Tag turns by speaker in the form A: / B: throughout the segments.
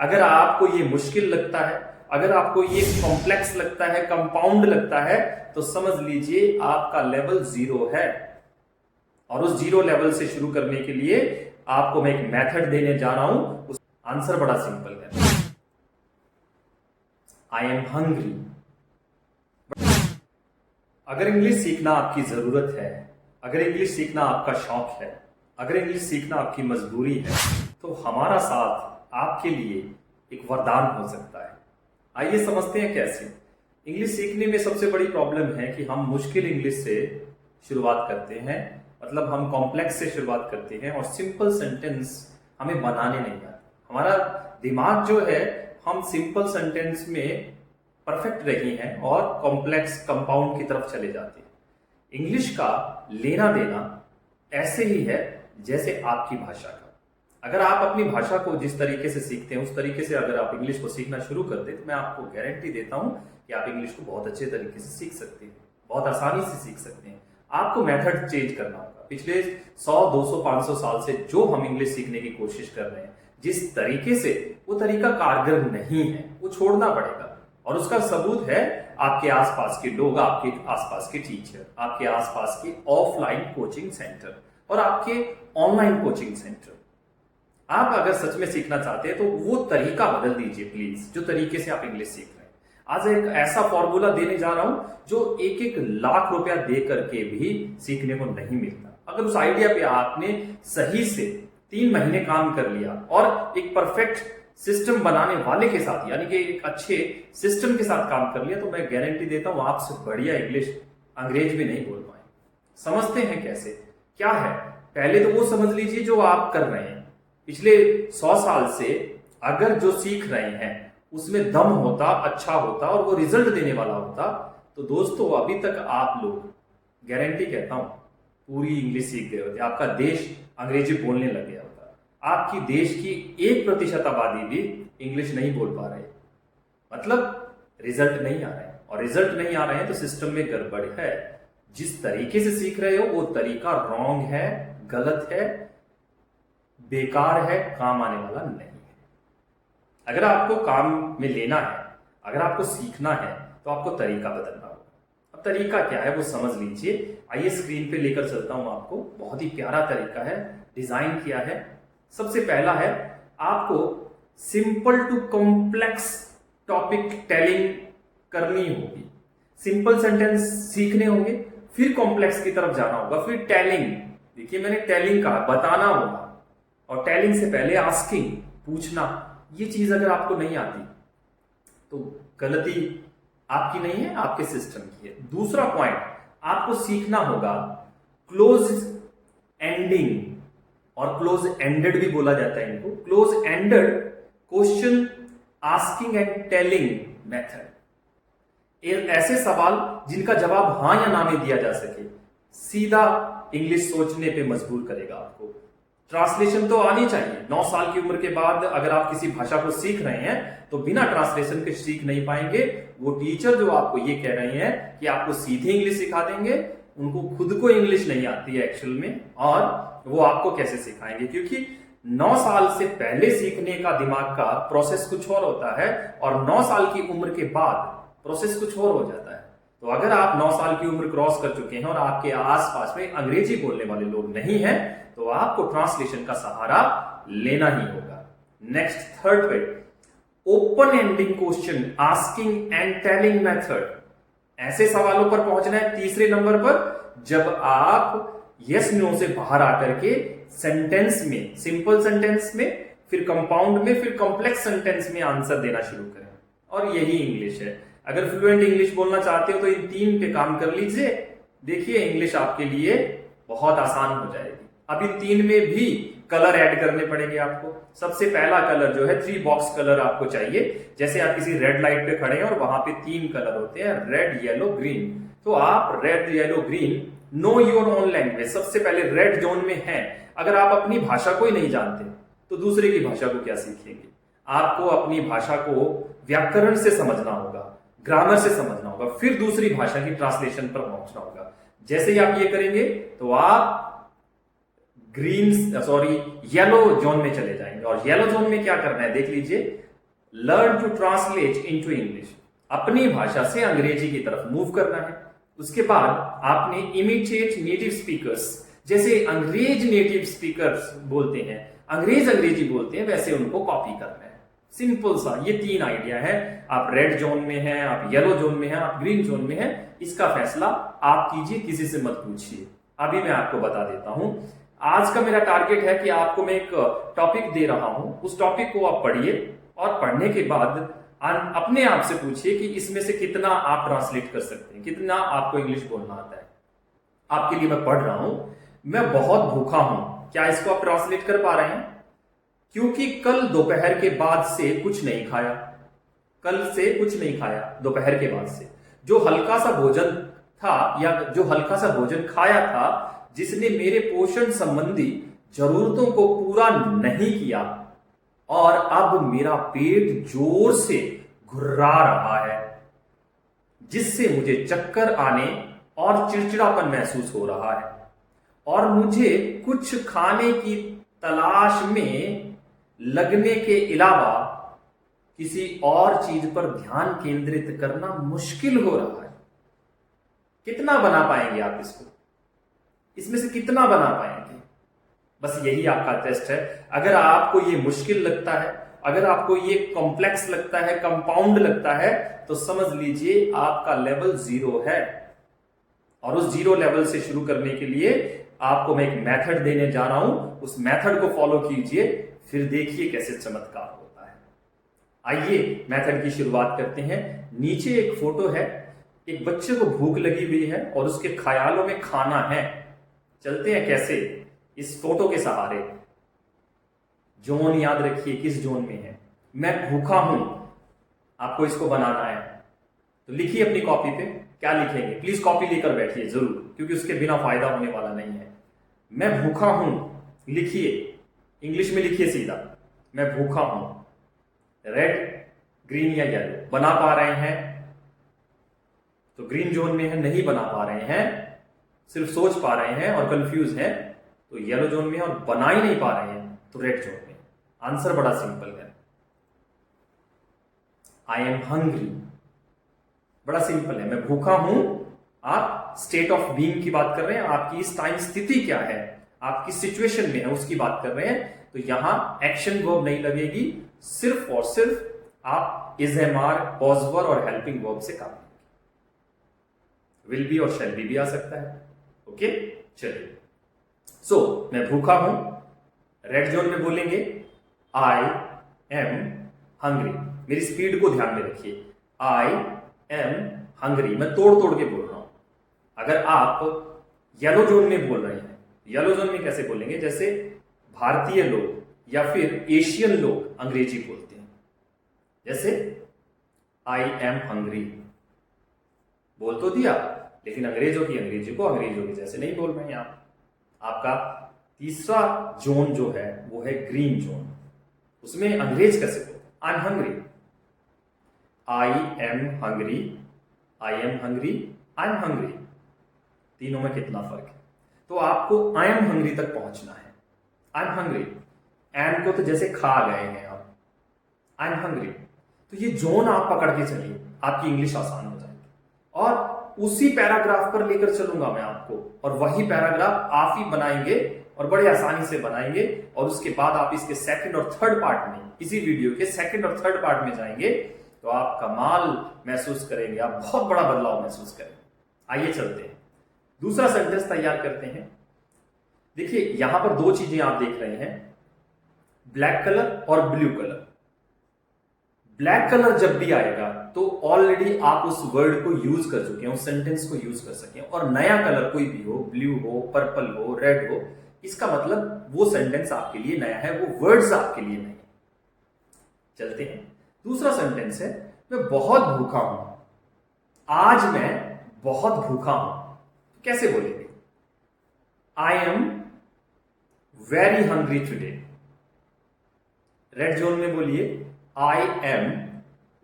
A: अगर आपको ये मुश्किल लगता है, अगर आपको ये कॉम्प्लेक्स लगता है, कंपाउंड लगता है, तो समझ लीजिए आपका लेवल 0 है। और उस 0 लेवल से शुरू करने के लिए आपको मैं एक मेथड देने जा रहा हूं। उस आंसर बड़ा सिंपल है, आई एम हंग्री। अगर इंग्लिश सीखना आपकी जरूरत है, अगर इंग्लिश सीखना आपका शौक है, अगर इंग्लिश सीखना आपकी मजबूरी है, तो हमारा साथ आपके लिए एक वरदान हो सकता है। आइए समझते हैं कैसे। इंग्लिश सीखने में सबसे बड़ी प्रॉब्लम है कि हम मुश्किल इंग्लिश से शुरुआत करते हैं, मतलब हम कॉम्प्लेक्स से शुरुआत करते हैं और सिंपल सेंटेंस हमें बनाने नहीं आते। हमारा दिमाग जो है, हम सिंपल सेंटेंस में परफेक्ट रही हैं और कॉम्प्लेक्स कंपाउंड की तरफ चले जाते हैं। इंग्लिश का लेना देना ऐसे ही है जैसे आपकी भाषा का। अगर आप अपनी भाषा को जिस तरीके से सीखते हैं उस तरीके से अगर आप इंग्लिश को सीखना शुरू कर दें, तो मैं आपको गारंटी देता हूं कि आप इंग्लिश को बहुत अच्छे तरीके से सीख सकते हैं, बहुत आसानी से सीख सकते हैं। आपको मेथड चेंज करना होगा। पिछले 100, 200, 500 साल से जो हम इंग्लिश सीखने की कोशिश कर रहे हैं, जिस तरीके से, वो तरीका कारगर नहीं है, वो छोड़ना पड़ेगा। और उसका सबूत है आपके आसपास के लोग, आपके आसपास के टीचर, आपके आसपास के ऑफलाइन कोचिंग सेंटर और आपके ऑनलाइन कोचिंग सेंटर। आप अगर सच में सीखना चाहते हैं तो वो तरीका बदल दीजिए प्लीज, जो तरीके से आप इंग्लिश सीख रहे हैं। आज एक ऐसा फॉर्मूला देने जा रहा हूं जो 1-1 लाख रुपया दे करके भी सीखने को नहीं मिलता। अगर उस आइडिया पे आपने सही से 3 महीने काम कर लिया और एक परफेक्ट सिस्टम बनाने वाले के साथ, यानी कि एक अच्छे सिस्टम के साथ काम कर लिया, तो मैं गारंटी देता हूं आपसे बढ़िया इंग्लिश अंग्रेज भी नहीं बोल पाए। समझते हैं कैसे, क्या है? पहले तो वो समझ लीजिए जो आप कर रहे हैं। पिछले 100 साल से अगर जो सीख रहे हैं उसमें दम होता, अच्छा होता और वो रिजल्ट देने वाला होता, तो दोस्तों अभी तक आप लोग, गारंटी कहता हूं, पूरी इंग्लिश सीख गए होते। आपका देश अंग्रेजी बोलने लग गया होता। आपकी देश की 1% आबादी भी इंग्लिश नहीं बोल पा रहे, मतलब रिजल्ट नहीं आ रहे हैं। और रिजल्ट नहीं आ रहे हैं तो सिस्टम में गड़बड़ है। जिस तरीके से सीख रहे हो वो तरीका रॉन्ग है, गलत है, बेकार है, काम आने वाला नहीं है। अगर आपको काम में लेना है, अगर आपको सीखना है, तो आपको तरीका बदलना होगा। अब तरीका क्या है वो समझ लीजिए। आइए स्क्रीन पे लेकर चलता हूं आपको। बहुत ही प्यारा तरीका है, डिजाइन किया है। सबसे पहला है, आपको simple to complex topic telling करनी होगी। सिंपल सेंटेंस सीखने होंगे, फिर कॉम्प्लेक्स की तरफ जाना होगा, फिर टेलिंग। देखिए मैंने टेलिंग कहा, बताना होगा। और टेलिंग से पहले आस्किंग, पूछना। ये चीज अगर आपको नहीं आती तो गलती आपकी नहीं है, आपके सिस्टम की है। दूसरा पॉइंट, आपको सीखना होगा क्लोज एंडिंग, और क्लोज एंडेड भी बोला जाता है इनको। Close ended question asking and telling method. ऐसे सवाल जिनका जवाब हां या ना में दिया जा सके, सीधा इंग्लिश सोचने पे मजबूर करेगा आपको। ट्रांसलेशन तो आनी चाहिए। 9 साल की उम्र के बाद अगर आप किसी भाषा को सीख रहे हैं तो बिना ट्रांसलेशन के सीख नहीं पाएंगे। वो टीचर जो आपको ये कह रहे हैं कि आपको सीधे इंग्लिश सिखा देंगे, उनको खुद को इंग्लिश नहीं आती है एक्चुअल में, और वो आपको कैसे सिखाएंगे? क्योंकि 9 साल से पहले सीखने का दिमाग का प्रोसेस कुछ और होता है और 9 साल की उम्र के बाद प्रोसेस कुछ और हो जाता है। तो अगर आप 9 साल की उम्र क्रॉस कर चुके हैं और आपके आसपास में अंग्रेजी बोलने वाले लोग नहीं हैं, तो आपको ट्रांसलेशन का सहारा लेना ही होगा। Next, third point, open ending question asking and telling method. ऐसे सवालों पर पहुंचना है तीसरे नंबर पर, जब आप यस नो से बाहर आकर के सेंटेंस में, सिंपल सेंटेंस में, फिर कंपाउंड में, फिर कॉम्प्लेक्स सेंटेंस में आंसर देना शुरू करें। और यही इंग्लिश है। अगर फ्लुएंट इंग्लिश बोलना चाहते हो तो इन 3 पे काम कर लीजिए। देखिए इंग्लिश आपके लिए बहुत आसान हो जाएगी। अब इन 3 में भी कलर ऐड करने पड़ेंगे आपको। सबसे पहला कलर जो है 3 बॉक्स कलर आपको चाहिए। जैसे आप किसी रेड लाइट पे खड़े हैं और वहां पे 3 कलर होते हैं, रेड, येलो, ग्रीन। तो आप red, yellow, green, know your own language, सबसे पहले रेड जोन में है। अगर आप अपनी भाषा को ही नहीं जानते तो दूसरे की भाषा को क्या सीखेंगे? आपको अपनी भाषा को व्याकरण से समझना होगा, ग्रामर से समझना होगा, फिर दूसरी भाषा की ट्रांसलेशन पर पहुंचना होगा। जैसे ही आप ये करेंगे तो आप येलो जोन में चले जाएंगे। और येलो जोन में क्या करना है देख लीजिए। Learn to translate into English, अपनी भाषा से अंग्रेजी की तरफ मूव करना है। उसके बाद आपने इमिटेट नेटिव स्पीकर्स, जैसे अंग्रेज नेटिव स्पीकर्स बोलते हैं, अंग्रेज अंग्रेजी बोलते हैं, वैसे उनको कॉपी करना है। सिंपल सा ये 3 आइडिया है। आप रेड जोन में हैं, आप येलो जोन में हैं, आप ग्रीन जोन में हैं, इसका फैसला आप कीजिए, किसी से मत पूछिए। अभी मैं आपको बता देता हूं। आज का मेरा टारगेट है कि आपको मैं एक टॉपिक दे रहा हूं, उस टॉपिक को आप पढ़िए और पढ़ने के बाद अपने आप से पूछिए कि इसमें से कितना आप ट्रांसलेट कर सकते हैं, कितना आपको इंग्लिश बोलना आता है। आपके लिए मैं पढ़ रहा हूं, मैं बहुत भूखा हूं, क्या इसको आप ट्रांसलेट कर पा रहे हैं? क्योंकि कल दोपहर के बाद से कुछ नहीं खाया, कल से कुछ नहीं खाया, दोपहर के बाद से जो हल्का सा भोजन था या जो हल्का सा भोजन खाया था, जिसने मेरे पोषण संबंधी जरूरतों को पूरा नहीं किया और अब मेरा पेट जोर से घुर्रा रहा है, जिससे मुझे चक्कर आने और चिड़चिड़ापन महसूस हो रहा है और मुझे कुछ खाने की तलाश में लगने के अलावा किसी और चीज पर ध्यान केंद्रित करना मुश्किल हो रहा है। कितना बना पाएंगे आप इसको? इसमें से कितना बना पाएंगे? बस यही आपका टेस्ट है। अगर आपको ये मुश्किल लगता है, अगर आपको ये कॉम्प्लेक्स लगता है, कंपाउंड लगता है, तो समझ लीजिए आपका लेवल 0 है। और उस 0 लेवल से शुरू करने के लिए आपको मैं एक मेथड देने जा रहा हूं, उस मेथड को फॉलो कीजिए, फिर देखिए कैसे चमत्कार होता है। आइए मेथड की शुरुआत करते हैं। नीचे एक फोटो है, एक बच्चे को भूख लगी हुई है और उसके ख्यालों में खाना है। चलते हैं कैसे इस फोटो के सहारे। जोन याद रखिए, किस जोन में है। मैं भूखा हूं, आपको इसको बनाना है, तो लिखिए अपनी कॉपी पे। क्या लिखेंगे? प्लीज कॉपी लेकर बैठिए जरूर, क्योंकि उसके बिना फायदा होने वाला नहीं है। मैं भूखा हूं लिखिए, इंग्लिश में लिखिए सीधा, मैं भूखा हूं। रेड, ग्रीन या येलो बना पा रहे हैं तो ग्रीन जोन में है, नहीं बना पा रहे हैं, सिर्फ सोच पा रहे हैं और कंफ्यूज हैं तो येलो जोन में है, और बना ही नहीं पा रहे हैं तो रेड जोन में। आंसर बड़ा सिंपल है, आई एम हंग्री। बड़ा सिंपल है, मैं भूखा हूं। आप स्टेट ऑफ बीइंग की बात कर रहे हैं, आपकी इस टाइम स्थिति क्या है, आपकी सिचुएशन में है, उसकी बात कर रहे हैं। तो यहां एक्शन वर्ब नहीं लगेगी, सिर्फ और सिर्फ आप इज, एम, आर, पॉजवर और हेल्पिंग वर्ब से काम लेंगे। विल बी और शैल बी भी आ सकता है। ओके, चलिए। सो मैं भूखा हूं, रेड जोन में बोलेंगे आई एम हंग्री। मेरी स्पीड को ध्यान में रखिए, आई एम हंग्री, मैं तोड़ तोड़ के बोल रहा हूं। अगर आप येलो जोन में बोल रहे हैं, येलो जोन में कैसे बोलेंगे? जैसे भारतीय लोग या फिर एशियन लोग अंग्रेजी बोलते हैं, जैसे आई एम हंग्री बोल तो दिया, लेकिन अंग्रेजों की अंग्रेजी को अंग्रेजों के जैसे नहीं बोल रहे हैं आप। आपका तीसरा जोन जो है वो है ग्रीन जोन, उसमें अंग्रेज कैसे बोलते हैं? I am hungry, I am hungry, I am hungry, I am hungry, तीनों में कितना फर्क है? तो आपको आई एम हंग्री तक पहुंचना है। आई एम हंग्री, एम को तो जैसे खा गए हैं आप, आई एम हंग्री। तो ये जोन आप पकड़ के चलिए, आपकी इंग्लिश आसान हो जाएगी। और उसी पैराग्राफ पर लेकर चलूंगा मैं आपको, और वही पैराग्राफ आप ही बनाएंगे और बड़े आसानी से बनाएंगे। और उसके बाद आप इसके सेकंड और थर्ड पार्ट में, इसी वीडियो के सेकंड और थर्ड पार्ट में जाएंगे तो आप कमाल महसूस करेंगे, आप बहुत बड़ा बदलाव महसूस करेंगे। आइए चलते हैं, दूसरा सेंटेंस तैयार करते हैं। देखिए यहां पर 2 चीजें आप देख रहे हैं, ब्लैक कलर और ब्लू कलर। ब्लैक कलर जब भी आएगा तो ऑलरेडी आप उस वर्ड को यूज कर चुके हैं, उस सेंटेंस को यूज कर सके। और नया कलर कोई भी हो, ब्लू हो, पर्पल हो, रेड हो, इसका मतलब वो सेंटेंस आपके लिए नया है, वो वर्ड्स आपके लिए नए हैं। चलते हैं, दूसरा सेंटेंस है मैं बहुत भूखा हूं। आज मैं बहुत भूखा हूं, कैसे बोलेंगे? I am very hungry today. Red zone में बोलिए I am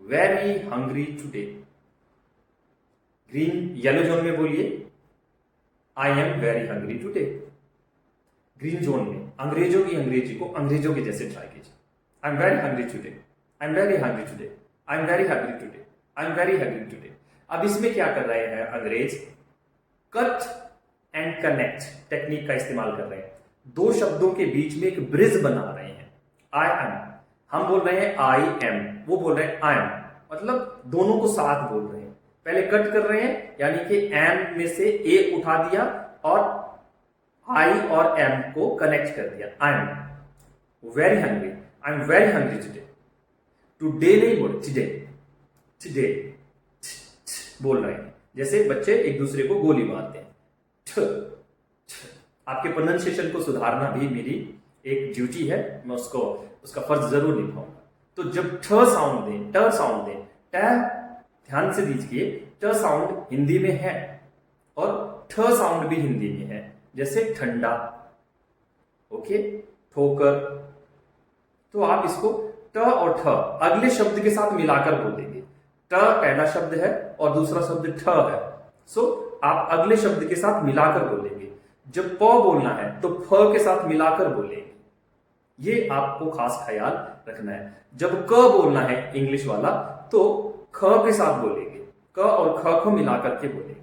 A: very hungry today. Green yellow zone में बोलिए I am very hungry today. Green zone में अंग्रेजों की अंग्रेजी को अंग्रेजों के जैसे ट्राई कीजिए, I am very hungry today. I am very hungry today, I am very hungry today, I am very hungry today. अब इसमें क्या कर रहे हैं अंग्रेज, कट एंड कनेक्ट टेक्निक का इस्तेमाल कर रहे हैं। दो शब्दों के बीच में एक ब्रिज बना रहे हैं। आई एम, हम बोल रहे हैं आई एम, वो बोल रहे हैं आई एम, मतलब दोनों को साथ बोल रहे हैं। पहले कट कर रहे हैं, यानी कि एम में से ए उठा दिया और आई और एम को कनेक्ट कर दिया। I am very hungry, I am very hungry today. Today नहीं बोल, टुडे, टुडे बोल रहे हैं, जैसे बच्चे एक दूसरे को गोली मारते हैं। आपके प्रोनाउंसिएशन को सुधारना भी मेरी एक ड्यूटी है, मैं उसका फर्ज जरूर निभाऊंगा। तो जब ठ साउंड दें, ट साउंड दें, ट ध्यान से दीजिए, ट साउंड हिंदी में है और ठ साउंड भी हिंदी में है, जैसे ठंडा, ओके, ठोकर। तो आप इसको ट और ठ अगले शब्द के साथ मिलाकर बोलेंगे। ट पहला शब्द है और दूसरा शब्द ठ है, सो आप अगले शब्द के साथ मिलाकर बोलेंगे। जब प बोलना है तो फ के साथ मिलाकर बोलेंगे, ये आपको खास ख्याल रखना है। जब क बोलना है इंग्लिश वाला तो ख के साथ बोलेंगे, क और ख को मिलाकर के बोलेंगे।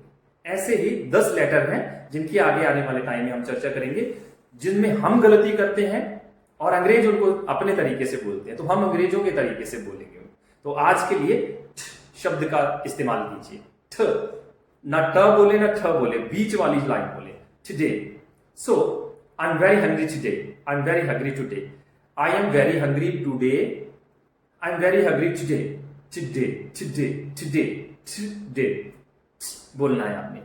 A: ऐसे ही 10 लेटर हैं जिनकी आगे आने वाले टाइम में हम चर्चा करेंगे, जिनमें हम गलती करते हैं और अंग्रेज उनको अपने तरीके से बोलते हैं, तो हम अंग्रेजों के तरीके से बोलेंगे। तो आज के लिए शब्द का इस्तेमाल कीजिए। ठ, ना ट बोले ना ठ बोले, बीच वाली लाइन बोले, today. So I am very hungry today, I am very hungry today, I am very hungry today, I am very hungry today, today, today, today, today बोलना है आपने,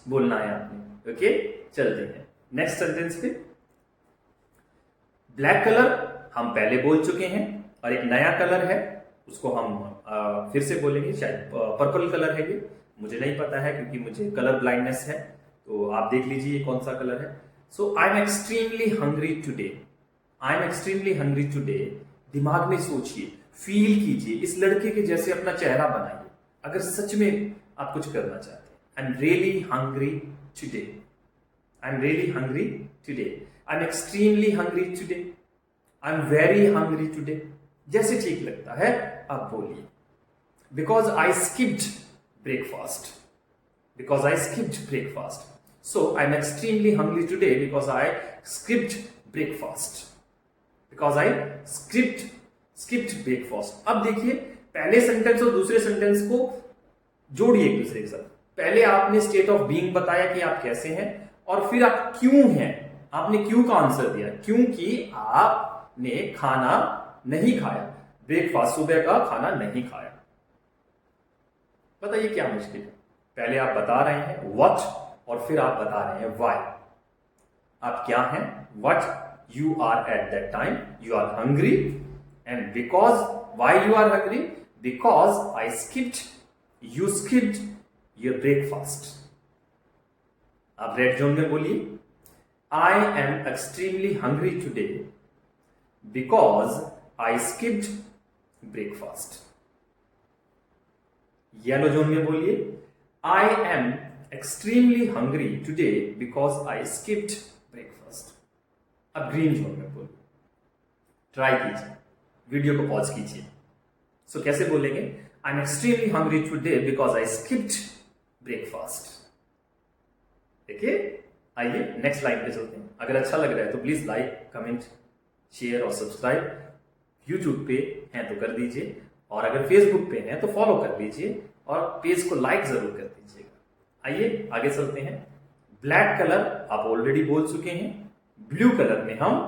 A: बोलना है आपने। ओके, चलते हैं नेक्स्ट सेंटेंस पे। ब्लैक कलर हम पहले बोल चुके हैं और एक नया कलर है, उसको हम फिर से बोलेंगे। शायद पर्पल कलर है, ये मुझे नहीं पता है क्योंकि मुझे कलर ब्लाइंडनेस है, तो आप देख लीजिए कौन सा कलर है। So I am extremely hungry today, I am extremely hungry today. दिमाग में सोचिए, फील कीजिए, इस लड़के के जैसे अपना चेहरा बनाइए अगर सच में आप कुछ करना चाहते हैं। I am really hungry today, I am really hungry today, I am extremely hungry today, I am very hungry today. जैसे ठीक लगता है आप बोलिए। Because I skipped breakfast, because I skipped breakfast. So I am extremely hungry today because I skipped breakfast, because I skipped breakfast. अब देखिए, पहले sentence और दूसरे सेंटेंस को जोड़िए एक दूसरे के साथ। पहले आपने स्टेट ऑफ बीइंग बताया कि आप कैसे हैं, और फिर आप क्यों हैं, आपने क्यों का आंसर दिया, क्योंकि आपने खाना नहीं खाया, ब्रेकफास्ट, सुबह का खाना नहीं खाया। बताइए क्या मुश्किल है? पहले आप बता रहे हैं व्हाट और फिर आप बता रहे हैं व्हाई। आप क्या हैं? What you are at that time, you are hungry, and because why you are hungry, because I skipped, you skipped your breakfast. आप रेड जोन में बोलिए, I am extremely hungry today because I skipped breakfast. Yellow zone में बोलिए, I am extremely hungry today because I skipped breakfast. अब green zone में बोलिए, try कीजिए, video को पॉज कीजिए। सो कैसे बोलेंगे? I am extremely hungry today because I skipped breakfast. देखिए, आइए नेक्स्ट लाइन पे चलते हैं। अगर अच्छा लग रहा है तो प्लीज लाइक, कमेंट, शेयर और सब्सक्राइब। यूट्यूब पे हैं तो कर दीजिए, और अगर फेसबुक पे हैं तो फॉलो कर लीजिए और पेज को लाइक जरूर कर दीजिएगा। आइए आगे चलते हैं। ब्लैक कलर आप ऑलरेडी बोल चुके हैं, ब्लू कलर में हम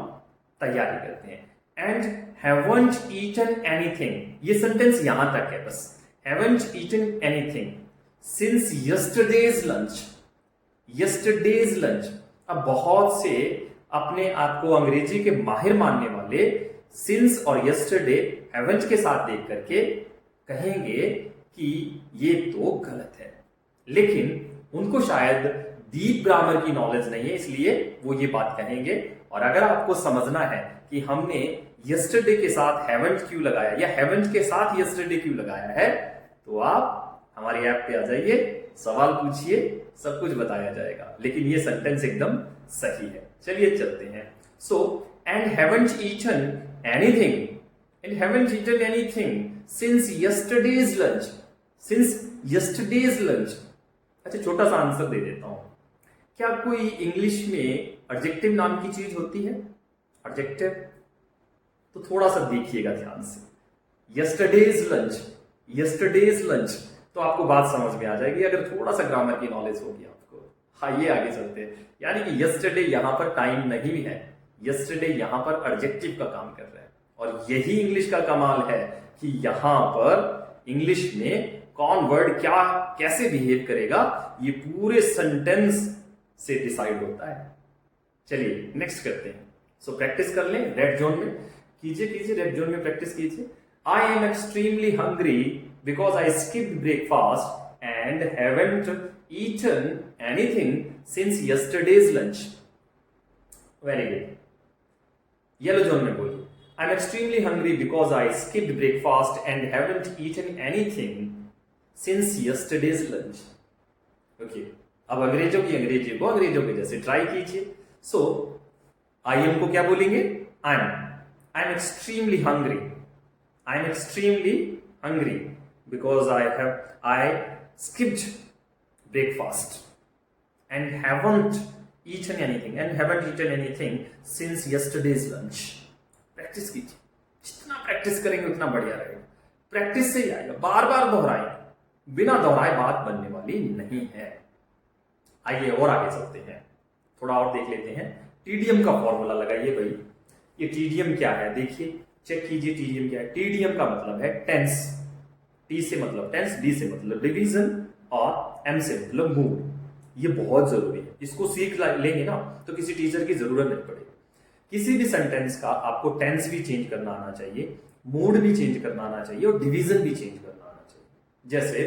A: तैयारी करते हैं। एंड हैवंट ईटन एनीथिंग, ये सेंटेंस यहां तक है बस। Haven't eaten anything since yesterday's lunch, yesterday's lunch. अब बहुत से अपने आप को अंग्रेजी के माहिर मानने वाले सिंस और यस्टरडे हैवंट के साथ देख करके कहेंगे कि ये तो गलत है, लेकिन उनको शायद डीप ग्रामर की नॉलेज नहीं है, इसलिए वो ये बात कहेंगे। और अगर आपको समझना है कि हमने यस्टरडे के साथ हैवंट क्यों लगाया या हैवंट के साथ यस्टरडे क्यों लगाया है, तो आप हमारी ऐप पे आ जाइए, सवाल पूछिए, सब कुछ बताया जाएगा। लेकिन ये सेंटेंस एकदम सही है। चलिए चलते हैं। So and haven't eaten anything and haven't eaten anything since yesterday's lunch. Since yesterday's lunch. अच्छा, छोटा सा आंसर दे देता हूं। क्या कोई इंग्लिश में एडजेक्टिव नाम की चीज होती है? एडजेक्टिव तो थोड़ा सा देखिएगा ध्यान से। यस्टरडेज लंच, यस्टरडेज लंच, तो आपको बात समझ में आ जाएगी अगर थोड़ा सा ग्रामर की नॉलेज होगी आपको। आइए आगे चलते हैं। यानी कि यस्टरडे यहां पर टाइम नहीं है, यस्टरडे यहां पर एडजेक्टिव का काम कर रहा है। और यही इंग्लिश का कमाल है कि यहां पर इंग्लिश में कौन वर्ड क्या कैसे बिहेव करेगा ये पूरे सेंटेंस से डिसाइड होता है। चलिए नेक्स्ट करते हैं। सो प्रैक्टिस कर लें रेड जोन में, कीजिए रेड जोन में प्रैक्टिस कीजिए। I am extremely hungry because I skipped breakfast and haven't eaten anything since yesterday's lunch. Very good. Yellow zone में बोलिए। I am extremely hungry because I skipped breakfast and haven't eaten anything since yesterday's lunch. Okay, अब अंग्रेजों की अंग्रेजी को अंग्रेजों के जैसे ट्राई कीजिए। सो आई एम को क्या बोलेंगे? I am extremely hungry, I am extremely hungry because I skipped breakfast and haven't eaten anything since yesterday's lunch. Practice कीजिए, जितना प्रैक्टिस करेंगे उतना बढ़िया रहेगा। प्रैक्टिस से ही आएगा, बार बार दोहराएंगे, बिना दोहराए बात बनने वाली नहीं है। आइए और आगे चलते हैं, थोड़ा और देख लेते हैं। टीडीएम का फॉर्मूला लगाइए भाई। ये टीडीएम क्या है देखिए, चेक कीजिए टीडीएम क्या है। टीडीएम का मतलब है टेंस। टी से मतलब टेंस, डी से मतलब डिवीजन और एम से मतलब मूड। ये बहुत जरूरी है, इसको सीख लेंगे ना तो किसी टीचर की जरूरत नहीं पड़ेगी। किसी भी सेंटेंस का आपको टेंस भी चेंज करना आना चाहिए, मूड भी चेंज करना आना चाहिए और डिवीजन भी चेंज करना आना चाहिए। जैसे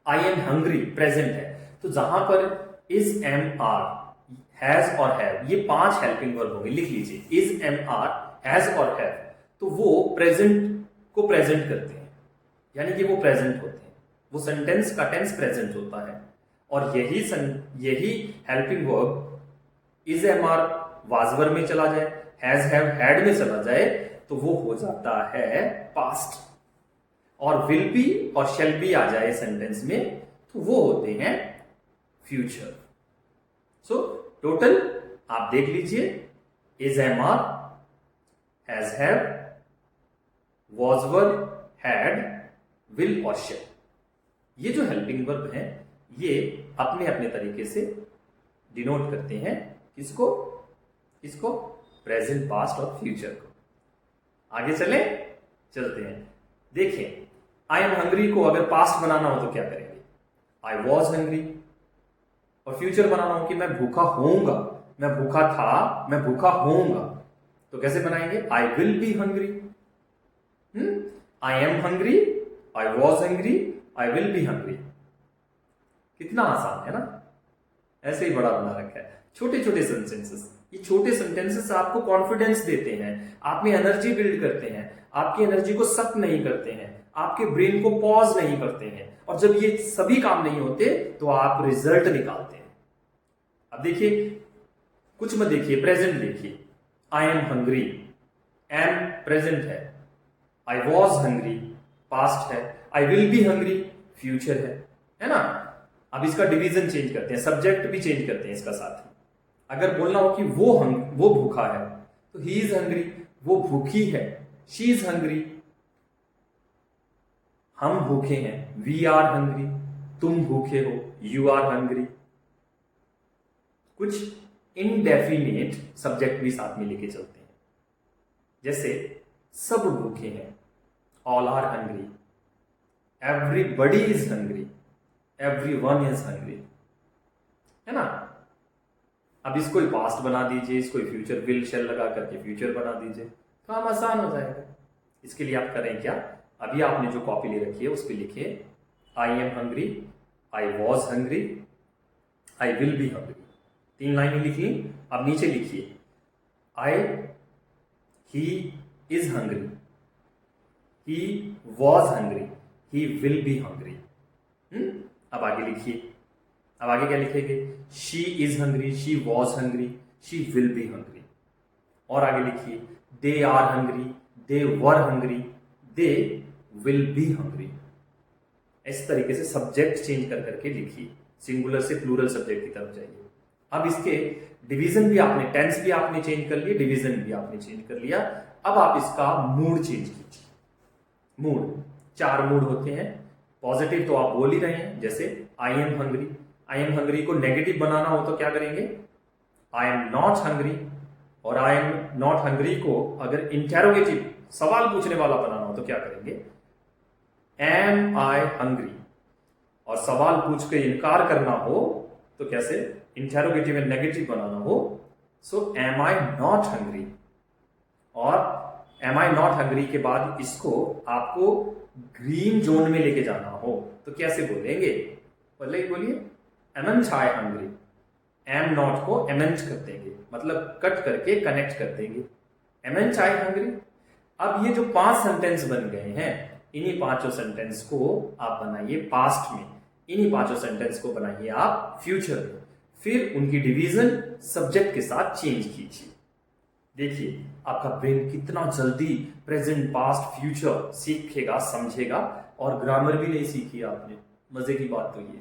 A: आई एम हंग्री प्रेजेंट है, तो जहां पर इज एम आर हैज और हैव ये 5 हेल्पिंग वर्ब होंगे, लिख लीजिए। इज एम आर हैज और हैव, तो वो प्रेजेंट को प्रेजेंट करते हैं, यानी कि वो प्रेजेंट होते हैं, वो सेंटेंस का टेंस प्रेजेंट होता है। और यही helping verb is am are was verb में चला जाए, हैज हैव हैड में चला जाए तो वो हो जाता है पास्ट। और विल बी और शैल बी आ जाए सेंटेंस में तो वो होते हैं फ्यूचर। सो टोटल आप देख लीजिए, is am are, has have, was verb, had, will और शैल, ये जो हेल्पिंग वर्ब हैं ये अपने अपने तरीके से डिनोट करते हैं किसको? इसको प्रेजेंट, पास्ट और फ्यूचर को। आगे चलते हैं। देखिए, आई एम हंग्री को अगर पास्ट बनाना हो तो क्या करेंगे? आई वॉज हंग्री। और फ्यूचर बनाना हो कि मैं भूखा होऊंगा, मैं भूखा था, मैं भूखा होऊंगा, तो कैसे बनाएंगे? आई will be hungry. I am hungry, I was hungry, I will be hungry. कितना आसान है ना? ऐसे ही बड़ा बना रखा है। छोटे छोटे सेंटेंसेस, ये छोटे सेंटेंसेस आपको कॉन्फिडेंस देते हैं, आप में एनर्जी बिल्ड करते हैं, आपकी एनर्जी को सक नहीं करते हैं, आपके ब्रेन को पॉज नहीं करते हैं। और जब ये सभी काम नहीं होते तो आप रिजल्ट निकालते हैं। अब देखिए, कुछ मत देखिए, प्रेजेंट देखिए। I am hungry, am present है, आई वॉज हंग्री पास्ट है, I will be hungry future है ना? अब इसका डिवीजन चेंज करते हैं, सब्जेक्ट भी चेंज करते हैं इसका साथ ही। अगर बोलना हो कि वो भूखा है तो ही इज हंग्री, वो भूखी है, शी इज हंग्री। हम भूखे हैं, वी आर हंग्री, तुम भूखे हो, यू आर हंग्री। कुछ इनडेफिनेट सब्जेक्ट भी साथ में लेके चलते हैं, जैसे सब भूखे हैं, all are hungry, everybody is hungry, everyone is hungry, है ना? अब इसको ही पास्ट बना दीजिए, इसको ही फ्यूचर विल शेल लगा करके फ्यूचर बना दीजिए, काम आसान हो जाएगा। इसके लिए आप करें क्या? अभी आपने जो कॉपी ले रखी है उस पर लिखिए I am hungry, I was hungry, I will be hungry. 3 लाइनें लिख ली। अब नीचे लिखिए he is hungry, he was hungry, he will be hungry. अब आगे लिखिए, अब आगे क्या लिखेंगे? She is hungry, she was hungry, she will be hungry. और आगे लिखिए they are hungry, they were hungry, they will be hungry. इस तरीके से सब्जेक्ट चेंज कर करके लिखिए, सिंगुलर से प्लूरल सब्जेक्ट की तरफ जाइए। अब इसके डिवीजन भी आपने, टेंस भी आपने चेंज कर लिया, डिवीजन भी आपने चेंज कर लिया। अब आप इसका मूड चेंज कीजिए। मूड, 4 मूड होते हैं। पॉजिटिव तो आप बोल ही रहे हैं, जैसे आई am hungry. I am hungry को नेगेटिव बनाना हो तो क्या करेंगे, आई एम नॉट हंग्री। और आई एम नॉट हंग्री को अगर इंटेरोगेटिव, सवाल पूछने वाला बनाना हो तो क्या करेंगे, एम आई हंग्री। और सवाल पूछ के इनकार करना हो तो कैसे, इंटेरोगेटिव एंड नेगेटिव बनाना हो, सो एम आई नॉट हंग्री। और एम आई नॉट हंग्री के बाद इसको आपको ग्रीन जोन में लेके जाना हो तो कैसे बोलेंगे, पहले ही बोलिए, एमएंट आई हंग्री। एम नॉट को एमएंट कर देंगे, मतलब कट करके कनेक्ट कर देंगे, एमएंट आई हंग्री। अब ये जो 5 सेंटेंस बन गए हैं, इन्हीं 5 सेंटेंस को आप बनाइए पास्ट में, इन्हीं 5 सेंटेंस को बनाइए आप फ्यूचर में। फिर उनकी डिवीजन सब्जेक्ट के साथ चेंज कीजिए। देखिए आपका ब्रेन कितना जल्दी प्रेजेंट, पास्ट, फ्यूचर सीखेगा, समझेगा। और ग्रामर भी नहीं सीखी आपने, मजे की बात तो ये,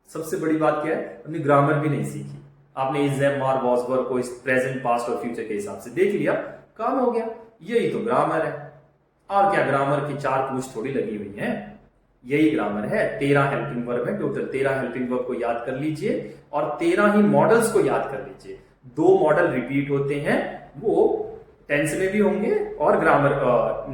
A: सबसे बड़ी बात क्या है, अपनी ग्रामर भी नहीं सीखी आपने। इज, एम, आर, वॉज, वर को इस प्रेजेंट, पास्ट और फ्यूचर के हिसाब से देख लिया, काम हो गया। यही तो ग्रामर है। और क्या, ग्रामर की 4 पूंछ थोड़ी लगी हुई है, यही ग्रामर है। 13 हेल्पिंग वर्ब है टोटल, 13 हेल्पिंग वर्ब को याद कर लीजिए और 13 ही मॉडल्स को याद कर लीजिए। 2 मॉडल रिपीट होते हैं, वो टेंस में भी होंगे और ग्रामर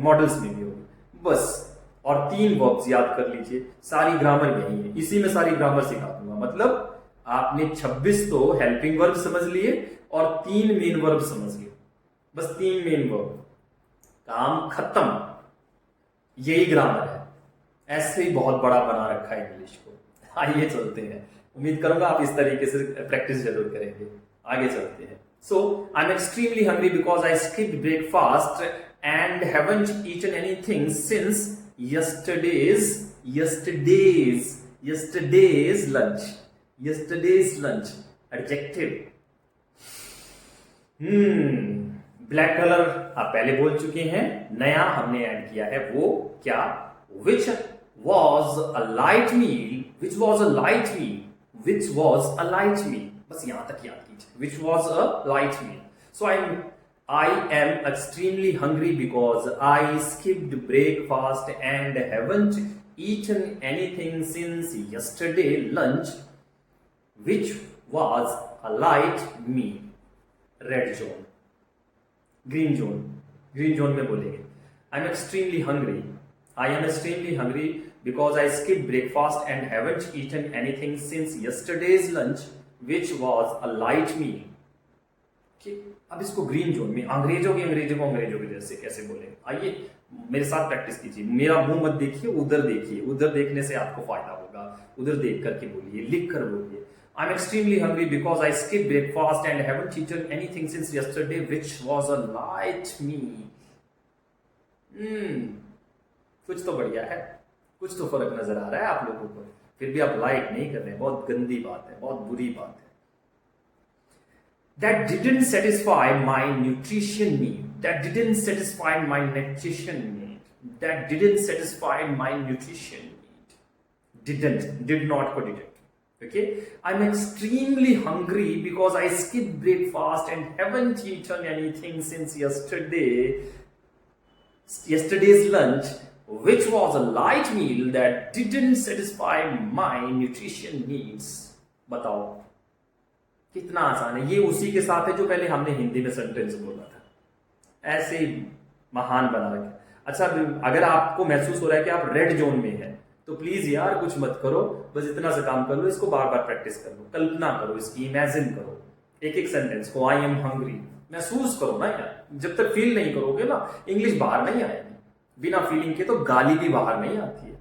A: मॉडल्स में भी होंगे बस। और 3 वर्ब्स याद कर लीजिए, सारी ग्रामर यही है, इसी में सारी ग्रामर सिखा दूंगा। मतलब आपने 26 तो हेल्पिंग वर्ब समझ लिए और 3 मेन वर्ब समझ लिए, बस 3 मेन वर्ब, काम खत्म। यही ग्रामर है, ऐसे ही बहुत बड़ा बना रखा है इंग्लिश को। आइए चलते हैं, उम्मीद करूंगा आप इस तरीके से प्रैक्टिस जरूर करेंगे। आगे चलते हैं। So I am extremely hungry because I skipped breakfast and haven't eaten anything since yesterday's lunch। Adjective, black colour आप पहले बोल चुके हैं, नया हमने ऐड किया है, वो क्या, which was a light meal, बस यहां तक याद कीजिए, which was a light meal। So I am extremely hungry because I skipped breakfast and haven't eaten anything since yesterday lunch, which was a light meal। Red zone, green zone में बोलेंगे, I am extremely hungry because I skipped breakfast and haven't eaten anything since yesterday's lunch, which was a light meal। अब इसको green zone में अंग्रेजों के जैसे कैसे बोलेंगे, आइए मेरे साथ प्रैक्टिस कीजिए। मेरा मुंह मत देखिए, उधर देखिए, उधर देखने से आपको फायदा होगा, उधर देख करके बोलिए, लिख कर बोलिए। I'm extremely hungry because I skipped breakfast and haven't eaten anything since yesterday, which was a light meal। कुछ तो बढ़िया है, कुछ तो फर्क नजर आ रहा है आप लोगों को, फिर भी आप लाइक नहीं कर रहे, बहुत गंदी बात है, बहुत बुरी बात है। That didn't satisfy my nutrition need। Did not को didn't। Okay, I'm extremely hungry because I skipped breakfast and haven't eaten anything since yesterday's lunch, which was a light meal that didn't satisfy my nutrition needs। बताओ कितना आसान है, ये उसी के साथ है जो पहले हमने हिंदी में सेंटेंस बोला था, ऐसे ही महान बना रखे। अच्छा, अगर आपको महसूस हो रहा है कि आप रेड जोन में हैं तो प्लीज यार कुछ मत करो, बस इतना सा काम कर लो, इसको बार बार प्रैक्टिस कर लो, कल्पना करो इसकी, इमेजिन करो एक सेंटेंस को। आई एम हंग्री महसूस करो ना यार, जब तक फील नहीं करोगे ना इंग्लिश बाहर नहीं आएगी। बिना फीलिंग के तो गाली भी बाहर नहीं आती है।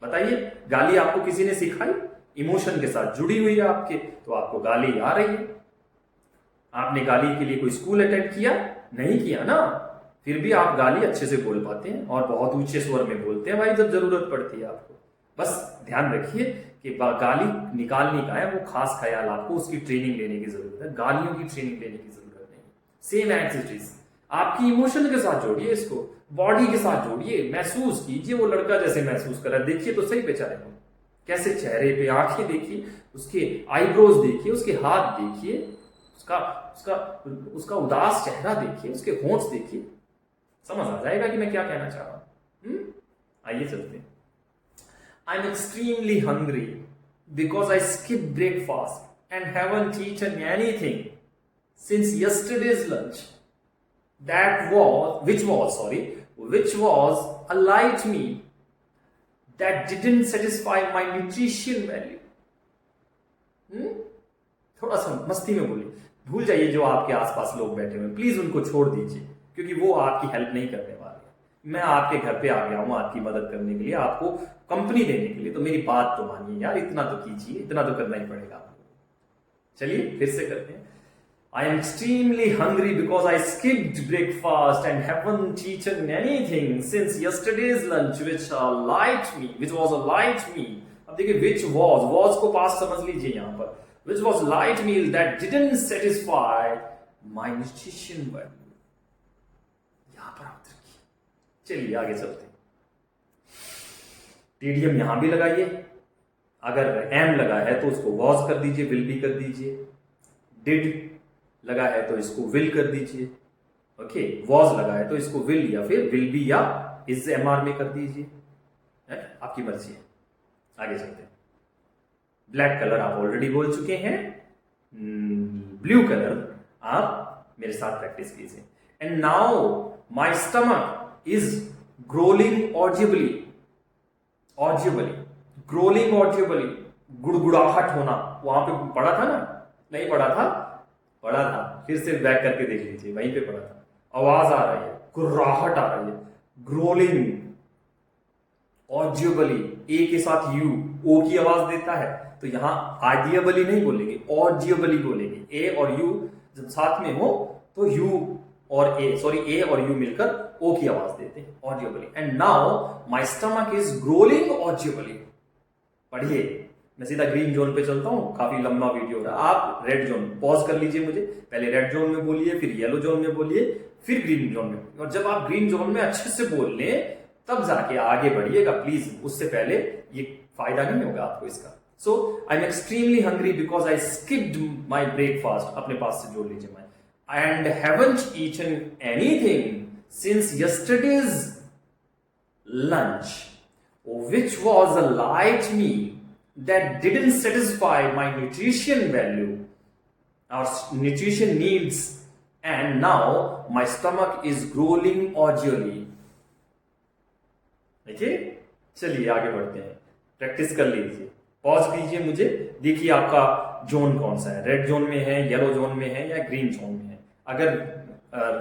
A: बताइए, गाली आपको किसी ने सिखाई, इमोशन के साथ जुड़ी हुई है आपके, तो आपको गाली आ रही है। आपने गाली के लिए कोई स्कूल अटेंड किया नहीं किया ना, फिर भी आप गाली अच्छे से बोल पाते हैं और बहुत ऊंचे स्वर में बोलते हैं भाई जब जरूरत पड़ती है आपको। बस ध्यान रखिए कि गाली निकालने का है वो खास ख्याल, आपको उसकी ट्रेनिंग लेने की जरूरत है, गालियों की ट्रेनिंग लेने की जरूरत नहीं। सेम एज इट इज, आपकी इमोशन के साथ जोड़िए इसको, बॉडी के साथ जोड़िए, महसूस कीजिए वो लड़का जैसे महसूस कर रहा है। देखिए तो सही बेचारे को, कैसे चेहरे पे आंखें देखिए, उसके आईब्रोज देखिए, उसके हाथ देखिए, उसका उसका उसका उदास चेहरा देखिए, उसके होंठ देखिए, समझ आ जाएगा कि मैं क्या कहना चाह रहा हूं। आइए चलते हैं। I am extremely hungry because I skip breakfast and haven't eaten anything since yesterday's lunch which was a light meal that didn't satisfy my nutrition value. थोड़ा सा मस्ती में बोलिए, भूल जाइए जो आपके आसपास लोग बैठे हुए, प्लीज उनको छोड़ दीजिए, क्योंकि वो आपकी हेल्प नहीं करने वाले। मैं आपके घर पे आ गया हूं आपकी मदद करने के लिए, आपको कंपनी देने के लिए, तो मेरी बात तो मानिए यार, इतना तो कीजिए, इतना तो करना ही पड़ेगा आपको। चलिए फिर से करते हैं। I am extremely hungry because I skipped breakfast and haven't eaten anything since yesterday's lunch, which was a light meal. अब देखिए which was को पास समझ लीजिए यहाँ पर, which was light meal that didn't satisfy my nutrition value. यहाँ पर आप देखिए। चलिए आगे चलते हैं। टीडीएम यहां भी लगाइए, अगर एम लगा है तो उसको was कर दीजिए, will भी कर दीजिए, did लगा है तो इसको विल कर दीजिए, ओके, वॉज लगा है तो इसको विल या फिर विल बी या इज एमआर में कर दीजिए, आपकी मर्जी है। आगे चलते हैं। ब्लैक कलर आप ऑलरेडी बोल चुके हैं, ब्लू कलर आप मेरे साथ प्रैक्टिस कीजिए। And now my stomach is growling audibly, growling audibly, गुड़गुड़ाहट होना, वहां पे पढ़ा था ना, नहीं पढ़ा था, पढ़ा था, फिर से बैक करके देख लीजिए, वहीं पे पढ़ा था। आवाज आ रही है, गुर्राहट आ रही है, ग्रोलिंग ऑडिबली, ए के साथ यू, ओ की आवाज देता है, तो यहां ऑडिबली नहीं बोलेंगे, ऑडिबली बोलेंगे। ए और यू जब साथ में हो तो यू और ए और यू मिलकर ओ की आवाज देते हैं, audibly. And now my stomach is growling audibly. पढ़िए, मैं सीधा ग्रीन जोन पे चलता हूं, काफी लंबा वीडियो हो रहा है, आप रेड जोन पॉज कर लीजिए मुझे, पहले रेड जोन में बोलिए, फिर येलो जोन में बोलिए, फिर ग्रीन जोन में, और जब आप ग्रीन जोन में अच्छे से बोल लें तब जाके आगे बढ़िएगा प्लीज, उससे पहले ये फायदा नहीं होगा आपको इसका। So I am extremely hungry because I skipped my breakfast, अपने पास से जोड़ लीजिए मैं, and haven't eaten anything since yesterday's lunch which was a light meal that didn't satisfy my nutrition value or nutrition needs, and now my stomach is growling audibly. देखिए, चलिए आगे बढ़ते हैं, प्रैक्टिस कर लीजिए, पॉज कीजिए मुझे, देखिए आपका जोन कौन सा है, रेड जोन में है, येलो जोन में है या ग्रीन जोन में है। अगर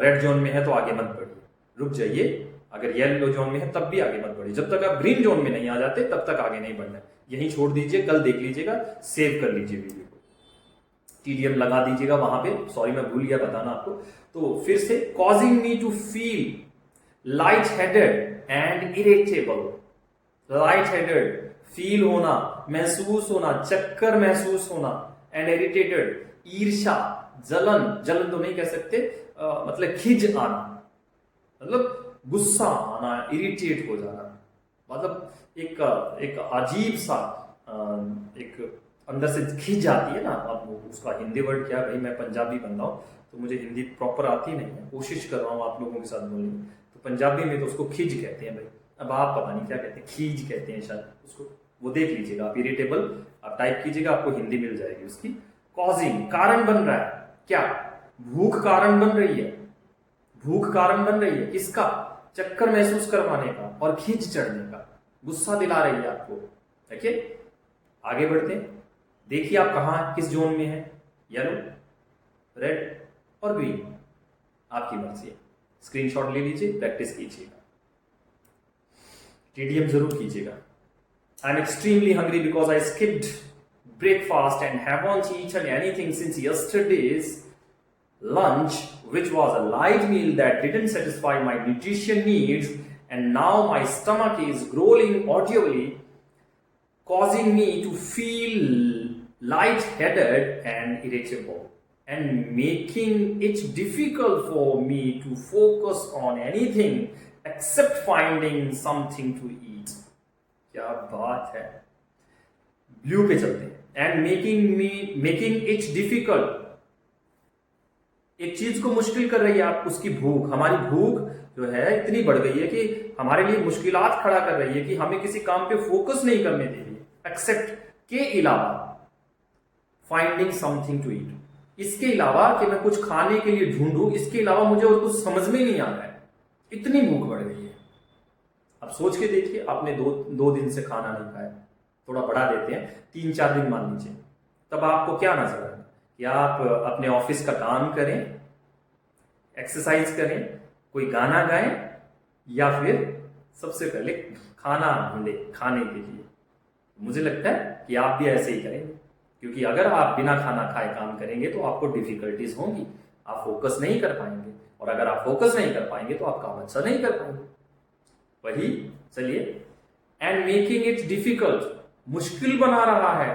A: रेड जोन में है तो आगे मत बढ़िए, रुक जाइए, अगर येलो जोन में है तब भी आगे मत बढ़िए, जब तक आप ग्रीन जोन में नहीं आ जाते तब तक आगे नहीं बढ़ना है, यहीं छोड़ दीजिए, कल देख लीजिएगा, सेव कर लीजिए वीडियो को, टीडीएम लगा दीजिएगा वहां पे। सॉरी मैं भूल गया बताना आपको, तो फिर से, causing me to feel light headed and irritable, light headed feel होना, महसूस होना, चक्कर महसूस होना, एंड इरिटेटेड ईर्ष्या, जलन तो नहीं कह सकते, मतलब खिज आना, मतलब गुस्सा आना, इरिटेट हो जाना, मतलब एक अजीब सा एक अंदर से खिंच जाती है ना। अब उसका हिंदी वर्ड क्या है भाई, मैं पंजाबी बन रहा हूँ तो मुझे हिंदी प्रॉपर आती नहीं है, कोशिश कर रहा हूँ आप लोगों के साथ बोलने की, तो पंजाबी में तो उसको खिंच कहते हैं भाई, अब आप पता नहीं क्या कहते हैं, खींच कहते हैं शायद उसको, वो देख लीजिएगा आप, इरिटेबल आप टाइप कीजिएगा, आपको हिंदी मिल जाएगी उसकी। कॉजिंग कारण बन रहा है, क्या भूख कारण बन रही है, भूख कारण बन रही है, किसका, चक्कर महसूस करवाने का और खींच चढ़ने का, गुस्सा दिला रही है आपको। देखिए आगे बढ़ते हैं, देखिए आप कहां किस जोन में है, येलो, रेड और ग्रीन, आपकी मर्जी है, स्क्रीनशॉट ले लीजिए, प्रैक्टिस कीजिएगा, टीडीएम जरूर कीजिएगा। I am extremely hungry because I skipped breakfast and haven't eaten anything since yesterday's lunch, which was a light meal that didn't satisfy my nutrition needs, and now my stomach is growling audibly, causing me to feel light-headed and irritable. and making it difficult for me to focus on anything except finding something to eat. क्या बात है। Blue पे चलते हैं। And making it difficult, एक चीज को मुश्किल कर रही है आप, उसकी भूख, हमारी भूख जो है इतनी बढ़ गई है कि हमारे लिए मुश्किलात खड़ा कर रही है कि हमें किसी काम पे फोकस नहीं करने दे रही है। एक्सेप्ट के अलावा, फाइंडिंग समथिंग टू ईट, इसके अलावा कि मैं कुछ खाने के लिए ढूंढूं, इसके अलावा मुझे और कुछ समझ में नहीं आ रहा है, इतनी भूख बढ़ गई है। अब सोच के देखिए, आपने दो दिन से खाना नहीं खाया, थोड़ा बढ़ा देते हैं 3-4 दिन मान लीजिए, तब आपको क्या नजर आए कि आप अपने ऑफिस का काम करें, एक्सरसाइज करें, कोई गाना गाएं, या फिर सबसे पहले खाना ढूंढे खाने के लिए। मुझे लगता है कि आप भी ऐसे ही करेंगे, क्योंकि अगर आप बिना खाना खाए काम करेंगे तो आपको डिफिकल्टीज होंगी, आप फोकस नहीं कर पाएंगे, और अगर आप फोकस नहीं कर पाएंगे तो आप काम अच्छा नहीं कर पाएंगे। वही चलिए, एंड मेकिंग इट डिफिकल्ट, मुश्किल बना रहा है,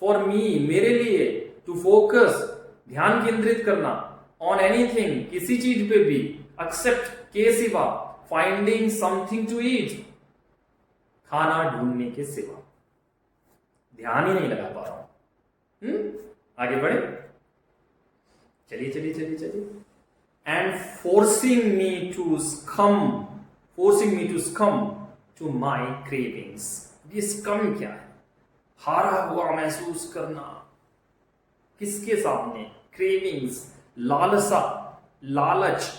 A: फॉर मी, मेरे लिए, टू फोकस, ध्यान केंद्रित करना, ऑन एनीथिंग, किसी चीज पे भी, एक्सेप्ट, के सिवा, फाइंडिंग समथिंग टू ईट, खाना ढूंढने के सिवा, ध्यान ही नहीं लगा पा रहा हूं। आगे बढ़े, चलिए चलिए चलिए चलिए। And forcing me to succumb to my cravings, ये स्कम क्या है? हारा हुआ महसूस करना, किसके सामने? क्रेविंग्स, लालसा, लालच,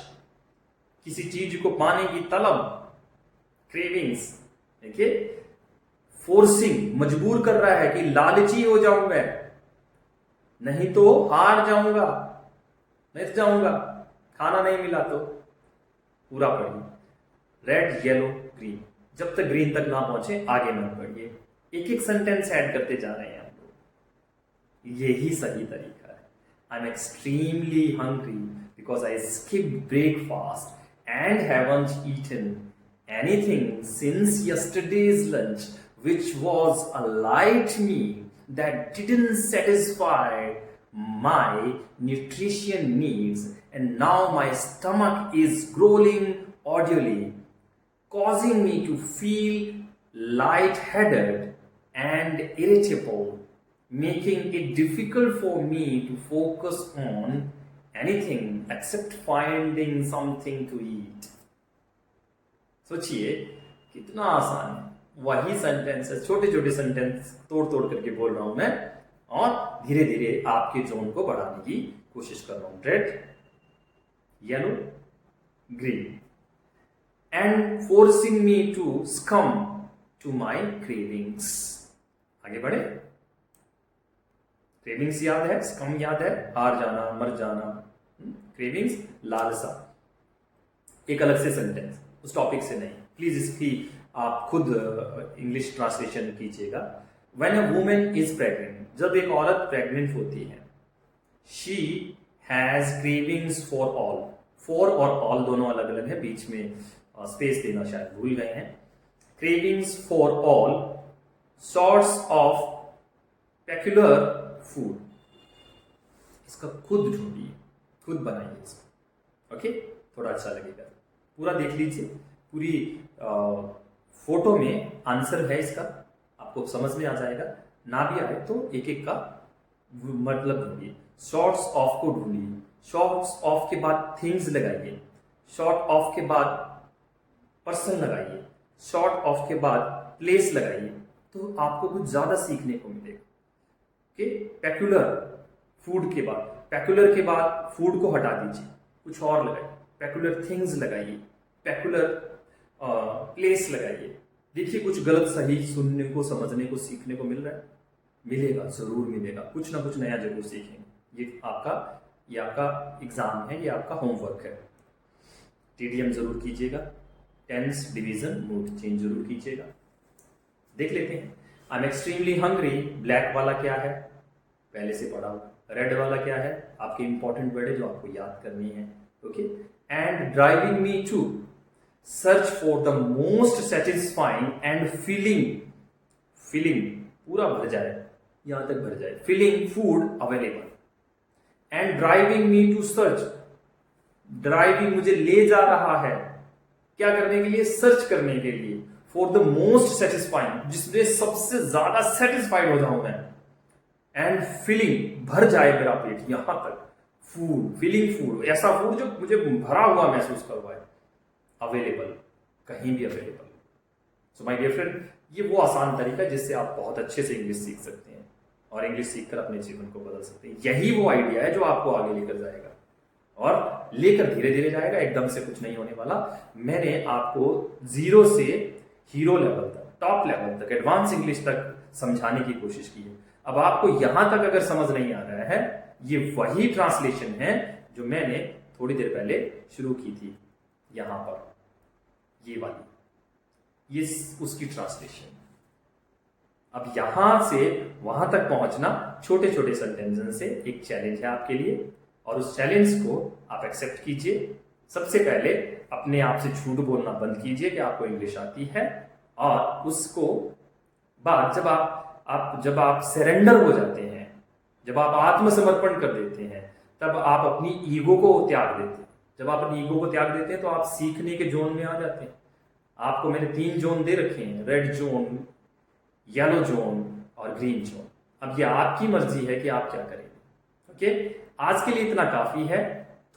A: किसी चीज को पाने की तलब, क्रेविंग्स। देखिए, फोर्सिंग, मजबूर कर रहा है कि लालची हो जाऊंगा, नहीं तो हार जाऊंगा, मर जाऊंगा, खाना नहीं मिला तो। पूरा पढ़िए, रेड, येलो, ग्रीन, जब तक ग्रीन तक ना पहुंचे आगे मत बढ़िए, एक एक सेंटेंस ऐड करते जा रहे हैं आप लोग, यही सही तरीका है। I am extremely hungry because I skip breakfast and haven't eaten anything since yesterday's lunch which was a light meal that didn't satisfy my nutrition needs, and now my stomach is growling audibly, causing me to feel lightheaded and irritable, making it difficult for me to focus on anything except finding something to eat. सोचिए कितना आसान है, वही sentence है, छोटे छोटे sentence तोड़ तोड़ करके बोल रहा हूं मैं, और धीरे धीरे आपके जोन को बढ़ाने की कोशिश कर रहा हूं। Red, yellow, green, and forcing me to succumb to my cravings. आगे बढ़े, क्रेविंग्स याद है, स्कम याद है, हार जाना, मर जाना, क्रेविंग्स, लालसा। एक अलग से सेंटेंस, उस टॉपिक से नहीं, प्लीज इसकी आप खुद इंग्लिश ट्रांसलेशन कीजिएगा। When a women is pregnant, जब एक औरत प्रेग्नेंट होती है, she has cravings for all, for और ऑल दोनों अलग अलग है, बीच में स्पेस देना शायद भूल गए हैं। Cravings for all sorts of peculiar food, इसका खुद ढूंढिए, खुद बनाइए इसको, ओके, थोड़ा अच्छा लगेगा। पूरा देख लीजिए, पूरी फोटो में आंसर है इसका, आपको समझ में आ जाएगा, ना भी आए तो एक एक का मतलब ढूंढिए। शॉर्ट्स ऑफ को ढूंढिए, शॉर्ट्स ऑफ के बाद थिंग्स लगाइए, शॉर्ट ऑफ के बाद पर्सन लगाइए, शॉर्ट ऑफ के बाद प्लेस लगाइए, तो आपको कुछ ज्यादा सीखने को मिलेगा। ओके, पेक्युलर फूड के बाद, पेक्युलर के बाद फूड को हटा दीजिए, कुछ और लगाइए, पेक्युलर थिंग्स लगाइए, पेक्युलर प्लेस लगाइए। देखिए कुछ गलत सही सुनने को, समझने को, सीखने को मिल रहा है, मिलेगा, जरूर मिलेगा, कुछ ना कुछ नया जरूर सीखेंगे। ये आपका एग्जाम है, ये आपका होमवर्क है। टीडीएम जरूर कीजिएगा, टेंस, डिवीजन, मूड चेंज जरूर कीजिएगा। देख लेते हैं, I am extremely hungry, black वाला क्या है, पहले से पढ़ा हुआ। रेड वाला क्या है, आपके इंपॉर्टेंट वर्ड है जो आपको याद करनी है, okay. And driving me to search for the most satisfying and filling पूरा भर जाए, यहां तक भर जाए, filling food available, and driving me to search, driving मुझे ले जा रहा है क्या करने के लिए, सर्च करने के लिए, फॉर द मोस्ट सेटिस्फाइंग, जिसमें सबसे ज्यादा सेटिस्फाइड हो जाऊं मैं, एंड फीलिंग भर जाए मेरा पेट यहां तक, फूड, फीलिंग फूड, ऐसा फूड जो मुझे भरा हुआ महसूस करवाए, अवेलेबल, कहीं भी available. So my dear friend, ये वो आसान तरीका है जिससे आप बहुत अच्छे से इंग्लिश सीख सकते हैं और इंग्लिश सीखकर अपने जीवन को बदल सकते हैं। यही वो आइडिया है जो आपको आगे लेकर जाएगा और लेकर धीरे धीरे जाएगा, एकदम से कुछ नहीं होने वाला। मैंने आपको जीरो से हीरो लेवल तक, टॉप लेवल तक, एडवांस इंग्लिश तक समझाने की कोशिश की है। अब आपको यहां तक अगर समझ नहीं आ रहा है, ये वही ट्रांसलेशन है जो मैंने थोड़ी देर पहले शुरू की थी, यहां पर ये वाली, ये उसकी ट्रांसलेशन। अब यहां से वहां तक पहुंचना छोटे छोटे सेंटेंसेस से एक चैलेंज है आपके लिए, और उस चैलेंज को आप एक्सेप्ट कीजिए। सबसे पहले अपने आप से झूठ बोलना बंद कीजिए कि आपको इंग्लिश आती है, और उसको बाद जब आप सरेंडर हो जाते हैं, जब आप आत्मसमर्पण कर देते हैं, तब आप अपनी ईगो को त्याग देते हैं। जब आप अपनी ईगो को त्याग देते हैं तो आप सीखने के जोन में आ जाते हैं। आपको मैंने 3 जोन दे रखे हैं, रेड जोन, येलो जोन और ग्रीन जोन। अब ये आपकी मर्जी है कि आप क्या करेंगे। ओके, आज के लिए इतना काफी है।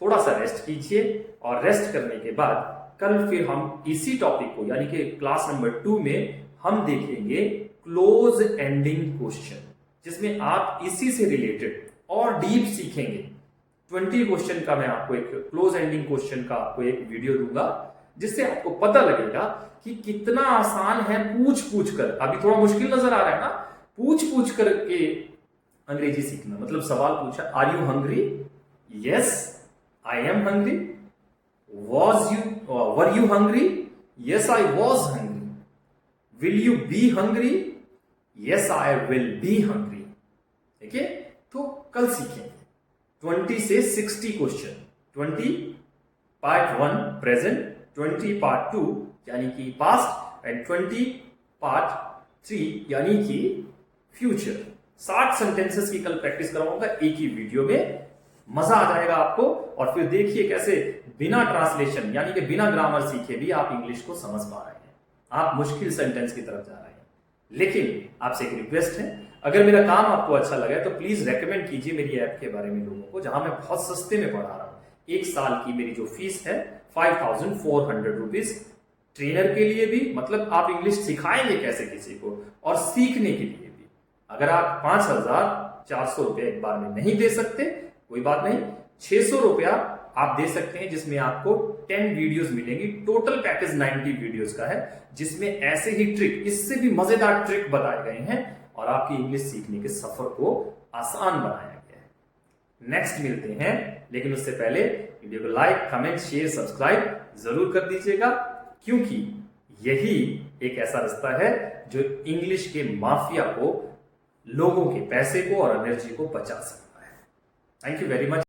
A: थोड़ा सा रेस्ट कीजिए, और रेस्ट करने के बाद कल फिर हम इसी टॉपिक को, यानी कि क्लास नंबर 2 में हम देखेंगे क्लोज एंडिंग क्वेश्चन, जिसमें आप इसी से रिलेटेड और डीप सीखेंगे। 20 क्वेश्चन का मैं आपको एक क्लोज एंडिंग क्वेश्चन का आपको एक वीडियो दूंगा, जिससे आपको पता लगेगा कि कितना आसान है पूछ पूछ कर। अभी थोड़ा मुश्किल नजर आ रहा है ना, पूछ पूछ कर के अंग्रेजी सीखना। मतलब सवाल पूछा, are you hungry? Yes I am hungry. Were you hungry? Yes I was hungry. Will you be hungry? Yes I will be hungry. ठीक है, तो कल सीखेंगे 20 से 60 क्वेश्चन। 20 पार्ट 1 प्रेजेंट, 20 पार्ट 2 यानी कि पास्ट, एंड 20 पार्ट 3 यानी कि फ्यूचर। 60 सेंटेंसेस की कल प्रैक्टिस करवाऊंगा एक ही वीडियो में। मजा आ जाएगा आपको, और फिर देखिए कैसे बिना ट्रांसलेशन यानी कि बिना ग्रामर सीखे भी आप इंग्लिश को समझ पा रहे हैं। आप मुश्किल सेंटेंस की तरफ जा रहे हैं। लेकिन आपसे एक रिक्वेस्ट है, अगर मेरा काम आपको अच्छा लगा तो प्लीज रेकमेंड कीजिए मेरी ऐप के बारे में लोगों को, जहां मैं बहुत सस्ते में पढ़ा रहा हूं। 1 साल की मेरी जो फीस है 5400 रुपीज, ट्रेनर के लिए भी, मतलब आप इंग्लिश सिखाएंगे कैसे किसी को, और सीखने के लिए भी। अगर आप 5400 रुपये एक बार में नहीं दे सकते, कोई बात नहीं, 600 रुपया आप दे सकते हैं, जिसमें आपको 10 वीडियोस मिलेंगी। टोटल पैकेज 90 वीडियोस का है, जिसमें ऐसे ही ट्रिक, इससे भी मजेदार ट्रिक बताए गए हैं, और आपकी इंग्लिश सीखने के सफर को आसान बनाया गया है। नेक्स्ट मिलते हैं, लेकिन उससे पहले वीडियो को लाइक, कमेंट, शेयर, सब्सक्राइब जरूर कर दीजिएगा, क्योंकि यही एक ऐसा रास्ता है जो इंग्लिश के माफिया को, लोगों के पैसे को और एनर्जी को बचा सकता है। Thank you very much.